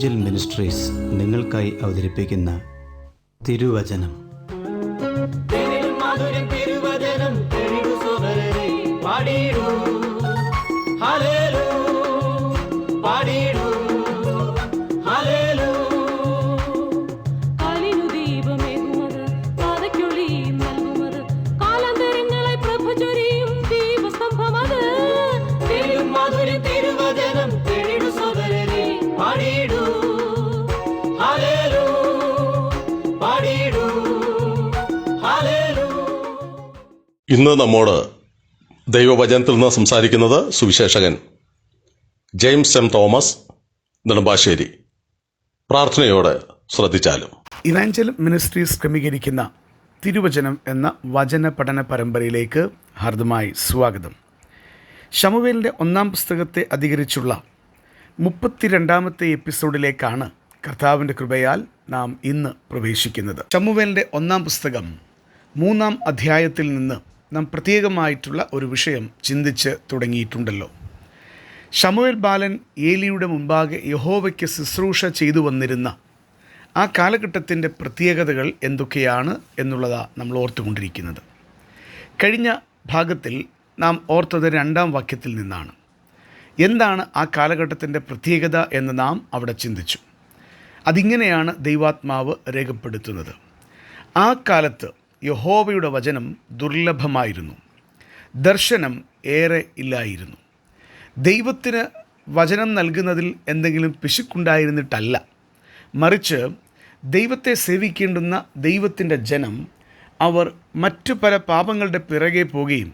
Evangel ministries നിങ്ങൾക്കായി അവതരിപ്പിക്കുന്ന തിരുവചനം. ഇന്ന് നമ്മോട് ദൈവവചനത്തിൽ നിന്ന് സംസാരിക്കുന്നത് Suviseshakan James M Thomas Nedumbassery. പ്രാർത്ഥനയോടെ ശ്രദ്ധിച്ചാലും. ഇവാഞ്ചൽ മിനിസ്ട്രീസ് ക്രമീകരിക്കുന്ന തിരുവചനം എന്ന വചന പഠന പരമ്പരയിലേക്ക് ഹാർദമായി സ്വാഗതം. ശമൂവേലിൻ്റെ 1-ാം പുസ്തകത്തെ അധികരിച്ചുള്ള 32-ാമത്തെ എപ്പിസോഡിലേക്കാണ് കർത്താവിൻ്റെ കൃപയാൽ നാം ഇന്ന് പ്രവേശിക്കുന്നത്. ശമൂവേലിൻ്റെ 1-ാം പുസ്തകം 3-ാം അധ്യായത്തിൽ നിന്ന് നാം പ്രത്യേകമായിട്ടുള്ള ഒരു വിഷയം ചിന്തിച്ച് തുടങ്ങിയിട്ടുണ്ടല്ലോ. ശമൂവേൽ ബാലൻ ഏലിയുടെ മുമ്പാകെ യഹോവയ്ക്ക് ശുശ്രൂഷ ചെയ്തു വന്നിരുന്ന ആ കാലഘട്ടത്തിൻ്റെ പ്രത്യേകതകൾ എന്തൊക്കെയാണ് എന്നുള്ളതാണ് നമ്മൾ ഓർത്തുകൊണ്ടിരിക്കുന്നത്. കഴിഞ്ഞ ഭാഗത്തിൽ നാം ഓർത്തത് 2-ാം വാക്യത്തിൽ നിന്നാണ്. എന്താണ് ആ കാലഘട്ടത്തിൻ്റെ പ്രത്യേകത എന്ന് നാം അവിടെ ചിന്തിച്ചു. അതിങ്ങനെയാണ് ദൈവാത്മാവ് രേഖപ്പെടുത്തുന്നത്. ആ കാലത്ത് യഹോവയുടെ വചനം ദുർലഭമായിരുന്നു, ദർശനം ഏറെ ഇല്ലായിരുന്നു. ദൈവത്തിന് വചനം നൽകുന്നതിൽ എന്തെങ്കിലും പിശുക്കുണ്ടായിരുന്നിട്ടല്ല, മറിച്ച് ദൈവത്തെ സേവിക്കേണ്ടുന്ന ദൈവത്തിൻ്റെ ജനം അവർ മറ്റു പല പാപങ്ങളുടെ പിറകെ പോവുകയും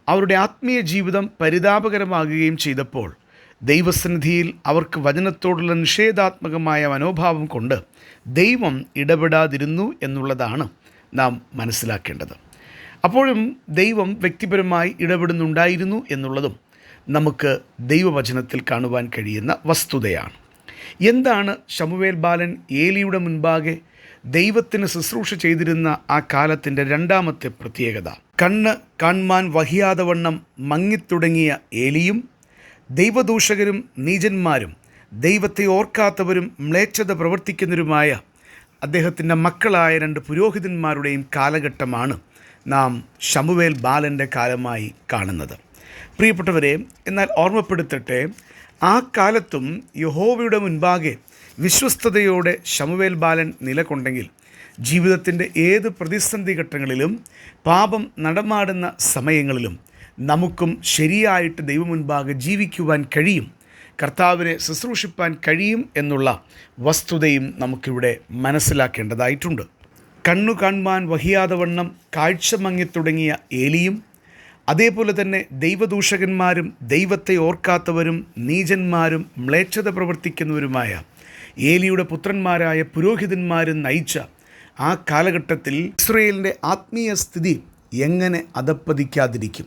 അവരുടെ ആത്മീയ ജീവിതം പരിതാപകരമാകുകയും ചെയ്തപ്പോൾ ദൈവസന്നിധിയിൽ അവർക്ക് വചനത്തോടുള്ള നിഷേധാത്മകമായ മനോഭാവം കൊണ്ട് ദൈവം ഇടപെടാതിരുന്നു എന്നുള്ളതാണ് നാം മനസ്സിലാക്കേണ്ടത്. അപ്പോഴും ദൈവം വ്യക്തിപരമായി ഇടപെടുന്നുണ്ടായിരുന്നു എന്നുള്ളതും നമുക്ക് ദൈവവചനത്തിൽ കാണുവാൻ കഴിയുന്ന വസ്തുതയാണ്. എന്താണ് ശമൂവേൽ ബാലൻ ഏലിയുടെ മുൻപാകെ ദൈവത്തിന് ശുശ്രൂഷ ചെയ്തിരുന്ന ആ കാലത്തിൻ്റെ 2-ാമത്തെ പ്രത്യേകത? കണ്ണ് കാൺമാൻ വഹിയാതെ വണ്ണം മങ്ങിത്തുടങ്ങിയ ഏലിയും ദൈവദൂഷകരും നീചന്മാരും ദൈവത്തെ ഓർക്കാത്തവരും മ്ലേച്ഛത പ്രവർത്തിക്കുന്നവരുമായ അദ്ദേഹത്തിൻ്റെ മക്കളായ 2 പുരോഹിതന്മാരുടെയും കാലഘട്ടമാണ് നാം ശമൂവേൽ ബാലൻ്റെ കാലമായി കാണുന്നത്. പ്രിയപ്പെട്ടവരെ, എന്നാൽ ഓർമ്മപ്പെടുത്തട്ടെ, ആ കാലത്തും യഹോവയുടെ മുൻപാകെ വിശ്വസ്തയോടെ ശമൂവേൽ ബാലൻ നിലകൊണ്ടെങ്കിൽ ജീവിതത്തിൻ്റെ ഏത് പ്രതിസന്ധി ഘട്ടങ്ങളിലും പാപം നടമാടുന്ന സമയങ്ങളിലും നമുക്കും ശരിയായിട്ട് ദൈവമുൻപാകെ ജീവിക്കുവാൻ കഴിയും, കർത്താവിനെ ശുശ്രൂഷിപ്പാൻ കഴിയും എന്നുള്ള വസ്തുതയും നമുക്കിവിടെ മനസ്സിലാക്കേണ്ടതായിട്ടുണ്ട്. കണ്ണു കാൺമാൻ വഹിയാതെ വണ്ണം കാഴ്ച മങ്ങിത്തുടങ്ങിയ ഏലിയും അതേപോലെ തന്നെ ദൈവദൂഷകന്മാരും ദൈവത്തെ ഓർക്കാത്തവരും നീചന്മാരും മ്ലേച്ഛത പ്രവർത്തിക്കുന്നവരുമായ ഏലിയുടെ പുത്രന്മാരായ പുരോഹിതന്മാരും നയിച്ച ആ കാലഘട്ടത്തിൽ ഇസ്രായേലിൻ്റെ ആത്മീയ സ്ഥിതി എങ്ങനെ അധപ്പതിക്കാതിരിക്കും?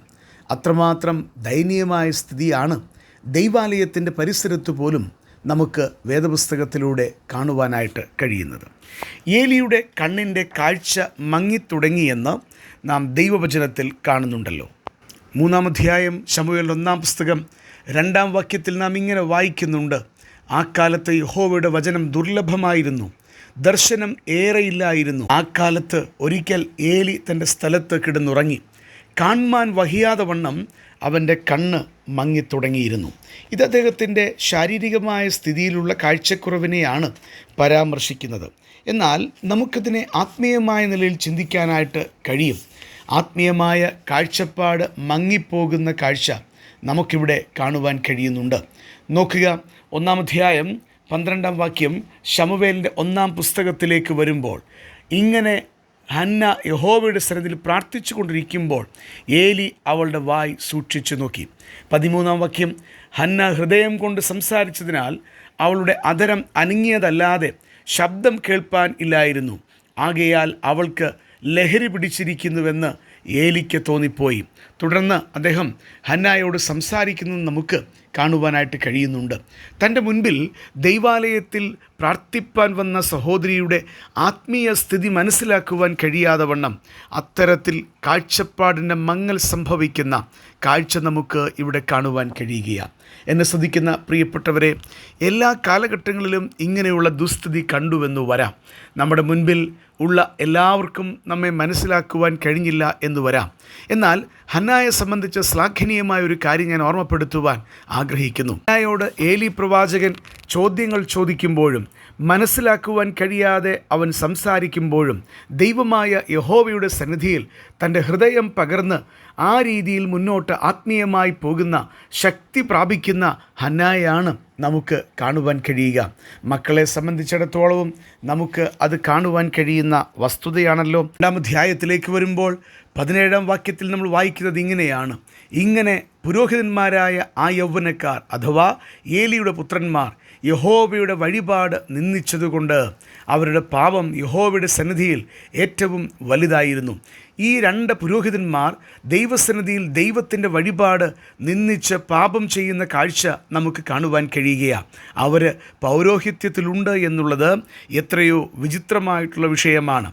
അത്രമാത്രം ദയനീയമായ സ്ഥിതിയാണ് ദൈവാലയത്തിൻ്റെ പരിസരത്ത് പോലും നമുക്ക് വേദപുസ്തകത്തിലൂടെ കാണുവാനായിട്ട് കഴിയുന്നത്. ഏലിയുടെ കണ്ണിൻ്റെ കാഴ്ച മങ്ങിത്തുടങ്ങിയെന്ന് നാം ദൈവവചനത്തിൽ കാണുന്നുണ്ടല്ലോ. 3-ാം അധ്യായം ശമൂവേൽ 1-ാം പുസ്തകം 2-ാം വാക്യത്തിൽ നാം ഇങ്ങനെ വായിക്കുന്നുണ്ട്: ആ കാലത്ത് യഹോവയുടെ വചനം ദുർലഭമായിരുന്നു, ദർശനം ഏറെയില്ലായിരുന്നു. ആ കാലത്ത് ഒരിക്കൽ ഏലി തൻ്റെ സ്ഥലത്ത് കിടന്നുറങ്ങി, കാൺമാൻ വഹിയാതെ വണ്ണം അവൻ്റെ കണ്ണ് മങ്ങിത്തുടങ്ങിയിരുന്നു. ഇത് അദ്ദേഹത്തിൻ്റെ ശാരീരികമായ സ്ഥിതിയിലുള്ള കാഴ്ചക്കുറവിനെയാണ് പരാമർശിക്കുന്നത്. എന്നാൽ നമുക്കതിനെ ആത്മീയമായ നിലയിൽ ചിന്തിക്കാനായിട്ട് കഴിയും. ആത്മീയമായ കാഴ്ചപ്പാട് മങ്ങിപ്പോകുന്ന കാഴ്ച നമുക്കിവിടെ കാണുവാൻ കഴിയുന്നുണ്ട്. നോക്കുക, 1-ാം അധ്യായം 12-ാം വാക്യം ശമൂവേലിൻ്റെ 1-ാം പുസ്തകത്തിലേക്ക് വരുമ്പോൾ ഇങ്ങനെ ഹന്ന യഹോവയുടെ സന്നിധിയിൽ പ്രാർത്ഥിച്ചു കൊണ്ടിരിക്കുമ്പോൾ ഏലി അവളുടെ വായ് സൂക്ഷിച്ചു നോക്കി. 13-ാം വാക്യം, ഹന്ന ഹൃദയം കൊണ്ട് സംസാരിച്ചതിനാൽ അവളുടെ അധരം അനങ്ങിയതല്ലാതെ ശബ്ദം കേൾപ്പാൻ ഇല്ലായിരുന്നു. ആകയാൽ അവൾക്ക് ലഹരി പിടിച്ചിരിക്കുന്നുവെന്ന് ഏലിക്ക് തോന്നിപ്പോയി. തുടർന്ന് അദ്ദേഹം ഹന്നായോട് സംസാരിക്കുന്നത് നമുക്ക് കാണുവാനായിട്ട് കഴിയുന്നുണ്ട്. തൻ്റെ മുൻപിൽ ദൈവാലയത്തിൽ പ്രാർത്ഥിപ്പാൻ വന്ന സഹോദരിയുടെ ആത്മീയ സ്ഥിതി മനസ്സിലാക്കുവാൻ കഴിയാതെ വണ്ണം അത്തരത്തിൽ കാഴ്ചപ്പാടിൻ്റെ മങ്ങൽ സംഭവിക്കുന്ന കാഴ്ച നമുക്ക് ഇവിടെ കാണുവാൻ കഴിയുകയാണ്. എന്നെ ശ്രദ്ധിക്കുന്ന പ്രിയപ്പെട്ടവരെ, എല്ലാ കാലഘട്ടങ്ങളിലും ഇങ്ങനെയുള്ള ദുസ്ഥിതി കണ്ടുവെന്നു വരാം. നമ്മുടെ മുൻപിൽ ഉള്ള എല്ലാവർക്കും നമ്മെ മനസ്സിലാക്കുവാൻ കഴിഞ്ഞില്ല എന്ന് വരാം. എന്നാൽ ഹന്നായെ സംബന്ധിച്ച് ശ്ലാഘനീയമായ ഒരു കാര്യം ഞാൻ ഓർമ്മപ്പെടുത്തുവാൻ ആഗ്രഹിക്കുന്നു. ഹന്നായോട് ഏലി പ്രവാചകൻ ചോദ്യങ്ങൾ ചോദിക്കുമ്പോഴും മനസ്സിലാക്കുവാൻ കഴിയാതെ അവൻ സംസാരിക്കുമ്പോഴും ദൈവമായ യഹോവയുടെ സന്നിധിയിൽ തൻ്റെ ഹൃദയം പകർന്ന് ആ രീതിയിൽ മുന്നോട്ട് ആത്മീയമായി പോകുന്ന ശക്തി പ്രാപിക്കുന്ന ഹന്നായാണ് നമുക്ക് കാണുവാൻ കഴിയുക. മക്കളെ സംബന്ധിച്ചിടത്തോളവും നമുക്ക് അത് കാണുവാൻ കഴിയുന്ന വസ്തുതയാണല്ലോ. 2-ാം അധ്യായത്തിലേക്ക് വരുമ്പോൾ 17-ാം വാക്യത്തിൽ നമ്മൾ വായിക്കുന്നത് ഇങ്ങനെയാണ്: ഇങ്ങനെ പുരോഹിതന്മാരായ ആ യൗവനക്കാർ അഥവാ ഏലിയുടെ പുത്രന്മാർ യഹോവയുടെ വഴിപാട് നിന്ദിച്ചതുകൊണ്ട് അവരുടെ പാപം യഹോവയുടെ സന്നിധിയിൽ ഏറ്റവും വലുതായിരുന്നു. ഈ 2 പുരോഹിതന്മാർ ദൈവസന്നിധിയിൽ ദൈവത്തിൻ്റെ വഴിപാട് നിന്ദിച്ച് പാപം ചെയ്യുന്ന കാഴ്ച നമുക്ക് കാണുവാൻ കഴിയുകയാണ്. അവർ പൗരോഹിത്യത്തിലുണ്ട് എന്നുള്ളത് എത്രയോ വിചിത്രമായിട്ടുള്ള വിഷയമാണ്.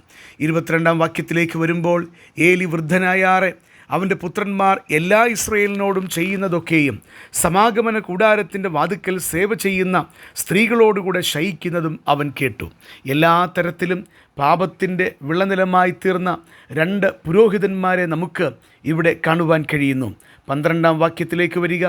22-ാം വാക്യത്തിലേക്ക് വരുമ്പോൾ ഏലി വൃദ്ധനായാറെ അവൻ്റെ പുത്രന്മാർ എല്ലാ ഇസ്രയേലിനോടും ചെയ്യുന്നതൊക്കെയും സമാഗമന കൂടാരത്തിൻ്റെ വാതിക്കൽ സേവ ചെയ്യുന്ന സ്ത്രീകളോടുകൂടെ ശയിക്കുന്നതും അവൻ കേട്ടു. എല്ലാ തരത്തിലും പാപത്തിൻ്റെ വിളനിലമായി തീർന്ന 2 പുരോഹിതന്മാരെ നമുക്ക് ഇവിടെ കാണുവാൻ കഴിയുന്നു. 12-ാം വാക്യത്തിലേക്ക് വരിക.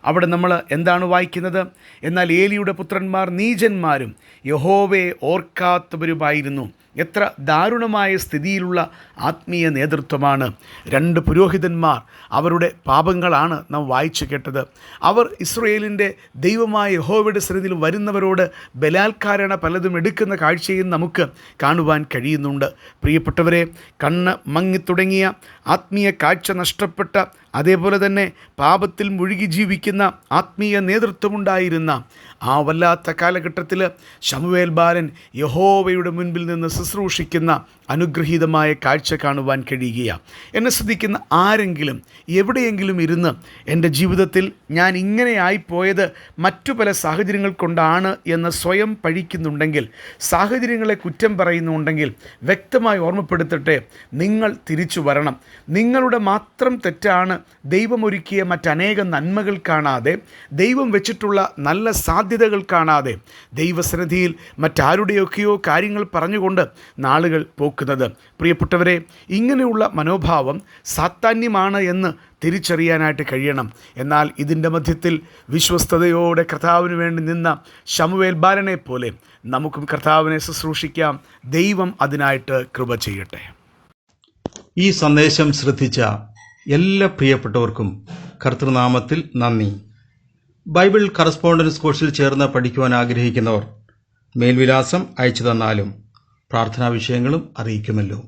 അവിടെ നമ്മൾ എന്താണ് വായിക്കുന്നത്? എന്നാൽ ഏലിയുടെ പുത്രന്മാർ നീചന്മാരും യഹോവയെ ഓർക്കാത്തവരുമായിരുന്നു. എത്ര ദാരുണമായ സ്ഥിതിയിലുള്ള ആത്മീയ നേതൃത്വമാണ്! 2 പുരോഹിതന്മാർ അവരുടെ പാപങ്ങളാണ് നാം വായിച്ചു കേട്ടത്. അവർ ഇസ്രയേലിൻ്റെ ദൈവമായ യഹോവയുടെ സന്നിധിയിൽ വരുന്നവരോട് ബലാത്കാരണ പലതും എടുക്കുന്ന കാഴ്ചയും നമുക്ക് കാണുവാൻ കഴിയുന്നുണ്ട്. പ്രിയപ്പെട്ടവരെ, കണ്ണ് മങ്ങിത്തുടങ്ങിയ ആത്മീയ കാഴ്ച നഷ്ടപ്പെട്ട, അതേപോലെ തന്നെ പാപത്തിൽ മുഴുകി ജീവിക്കുന്ന ആത്മീയ നേതൃത്വമുണ്ടായിരുന്ന ആ വല്ലാത്ത കാലഘട്ടത്തിൽ ശമൂവേൽ ബാലൻ യഹോവയുടെ മുൻപിൽ നിന്ന് ശുശ്രൂഷിക്കുന്ന അനുഗ്രഹീതമായ കാഴ്ച കാണുവാൻ കഴിയുകയാണ്. എന്നെ ശ്രദ്ധിക്കുന്ന ആരെങ്കിലും എവിടെയെങ്കിലും ഇരുന്ന് എൻ്റെ ജീവിതത്തിൽ ഞാൻ ഇങ്ങനെ ആയിപ്പോയത് മറ്റു പല സാഹചര്യങ്ങൾ കൊണ്ടാണ് എന്ന് സ്വയം പഴിക്കുന്നുണ്ടെങ്കിൽ, സാഹചര്യങ്ങളെ കുറ്റം പറയുന്നുണ്ടെങ്കിൽ വ്യക്തമായി ഓർമ്മപ്പെടുത്തട്ടെ, നിങ്ങൾ തിരിച്ചു വരണം. നിങ്ങളുടെ മാത്രം തെറ്റാണ് ദൈവമൊരുക്കിയ മറ്റനേകം നന്മകൾ കാണാതെ, ദൈവം വെച്ചിട്ടുള്ള നല്ല സാധ്യതകൾ കാണാതെ ദൈവസന്നിധിയിൽ മറ്റാരുടെയൊക്കെയോ കാര്യങ്ങൾ പറഞ്ഞുകൊണ്ട് നാളുകൾ പോക്കുന്നത്. പ്രിയപ്പെട്ടവരെ, ഇങ്ങനെയുള്ള മനോഭാവം സാത്താന്യമാണ് എന്ന് തിരിച്ചറിയാനായിട്ട് കഴിയണം. എന്നാൽ ഇതിൻ്റെ മധ്യത്തിൽ വിശ്വസ്തയോടെ കർത്താവിന് വേണ്ടി നിന്ന ശമൂവേൽ ബാലനെ പോലെ നമുക്കും കർത്താവിനെ ശുശ്രൂഷിക്കാം. ദൈവം അതിനായിട്ട് കൃപ ചെയ്യട്ടെ. ഈ സന്ദേശം ശ്രദ്ധിച്ച എല്ലാ പ്രിയപ്പെട്ടവർക്കും കർത്തൃനാമത്തിൽ നന്ദി. ബൈബിൾ കറസ്പോണ്ടൻസ് കോഴ്സിൽ ചേർന്ന് പഠിക്കുവാൻ ആഗ്രഹിക്കുന്നവർ മേൽവിലാസം അയച്ചു തന്നാലും പ്രാർത്ഥനാ വിഷയങ്ങളും അറിയിക്കുമല്ലോ.